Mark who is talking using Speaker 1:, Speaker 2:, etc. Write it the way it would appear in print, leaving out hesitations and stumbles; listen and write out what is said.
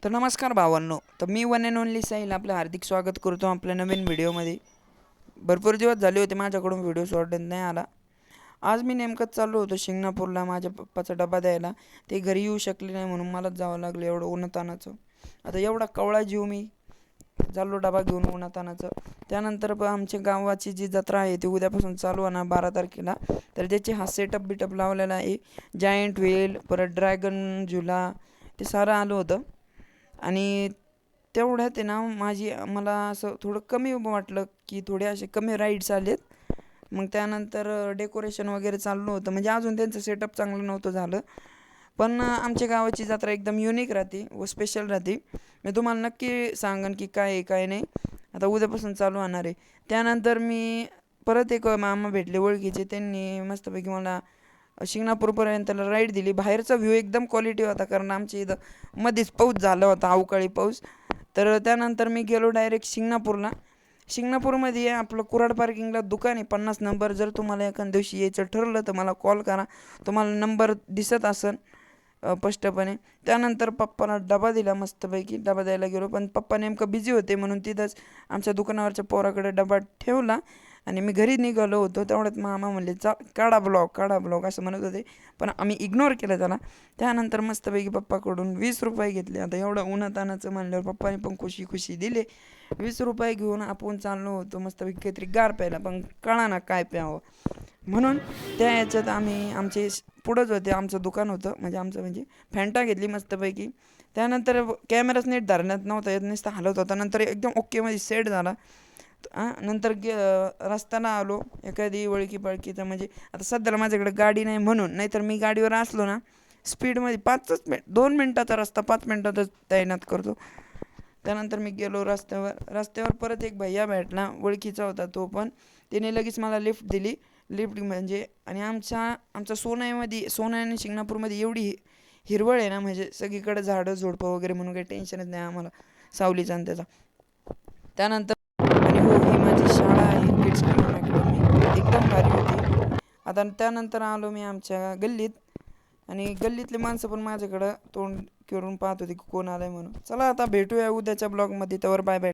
Speaker 1: तर नमस्कार भावांनो, तर मी वन अँड ओनली साहिल आपलं हार्दिक स्वागत करतो आपल्या नवीन व्हिडिओमध्ये. भरपूर दिवस झाले होते माझ्याकडून व्हिडिओ सोडण्यात नाही आला. आज मी नेमकंच चाललो होतो शिंगणापूरला माझ्या पप्पाचा डबा द्यायला. ते घरी येऊ शकले नाही म्हणून मलाच जावं लागलं एवढं उन्हातानाचं. आता एवढा कवळा जीव मी चाललो डबा घेऊन उन्हातानाचं. त्यानंतर आमच्या गावाची जी जत्रा आहे ती उद्यापासून चालू होणार 12 तारखेला. तर त्याची हा सेटअप बिटअप लावलेला आहे. जायंट व्हेल, परत ड्रॅगन झुला, ते सारं आलं होतं. आणि तेवढ्यात आहे ना मला असं थोडं कमी वाटलं की थोडे असे कमी राईड्स आलेत. मग त्यानंतर डेकोरेशन वगैरे चाललं होतं, म्हणजे अजून त्यांचं सेटअप चांगलं नव्हतं झालं. पण आमच्या गावाची जत्रा एकदम युनिक राहते व स्पेशल राहते. मी तुम्हाला नक्की सांगेन की काय आहे काय नाही. आता उद्यापासून चालू होणार आहे. त्यानंतर मी परत एक मामा भेटले ओळखीचे, त्यांनी मस्तपैकी मला शिंगणापूरपर्यंतला राईड दिली. बाहेरचा व्ह्यू एकदम क्वालिटी होता, कारण आमच्या इथं मध्येच पाऊस झाला होता, अवकाळी पाऊस. तर त्यानंतर मी गेलो डायरेक्ट शिंगणापूरला. शिंगणापूरमध्ये आपलं कुऱ्हाड पार्किंगला दुकान आहे 50 नंबर. जर तुम्हाला एखाद्या दिवशी यायचं ठरलं तर मला कॉल करा, तुम्हाला नंबर दिसत असेल स्पष्टपणे. त्यानंतर पप्पाला डबा दिला मस्तपैकी. डबा द्यायला गेलो, पण पप्पा नेमकं बिझी होते म्हणून तिथंच आमच्या दुकानावरच्या पोराकडे डबा ठेवला आणि मी घरी निघालो होतो. तेवढ्यात मामा म्हणले काढा ब्लॉग असं म्हणत होते, पण आम्ही इग्नोर केलं त्याला. त्यानंतर मस्तपैकी पप्पाकडून 20 रुपये घेतले. आता एवढं उन्हातानाचं म्हणल्यावर पप्पाने पण खुशी दिले. 20 रुपये घेऊन आपण चाललो होतो मस्तपैकी काहीतरी गार प्यायला, पण कळा ना काय प्यावं म्हणून. त्या याच्यात आम्ही आमचे पुढंच होते, आमचं दुकान होतं, म्हणजे फॅन्टा घेतली मस्तपैकी. त्यानंतर कॅमेराच नीट धरण्यात नव्हता येत, नुसतं हलत होता. नंतर एकदम ओकेमध्ये सेट झाला. नंतर रस्त्याला आलो एखादी वळकी पळकीचं, म्हणजे आता सध्याला माझ्याकडे गाडी नाही म्हणून. नाहीतर मी गाडीवर असलो ना स्पीडमध्ये 2 मिनटाचा रस्ता 5 मिनटातच तैनात करतो. त्यानंतर मी गेलो रस्त्यावर परत एक भैया भेटला, ओळखीचा होता तो पण. त्याने लगेच मला लिफ्ट दिली. लिफ्ट म्हणजे आणि आमच्या सोना आणि शिंगणापूरमध्ये एवढी हिरवळ आहे ना, म्हणजे सगळीकडे झाडं झुडपं वगैरे, म्हणून काही टेन्शनच नाही आम्हाला सावलीचा आणि त्याचा. त्यानंतर आणि हो, ही माझी शाळा आहे किड्स कल्याण अकॅडमी, एकदम भारी होती. आता त्यानंतर आलो मी आमच्या गल्लीत, आणि गल्लीतले माणसं पण माझ्याकडं तोंड करून पाहत होती की कोण आलं आहे म्हणून. चला आता भेटूया उद्याच्या ब्लॉगमध्ये. त्यावर बाय बाय.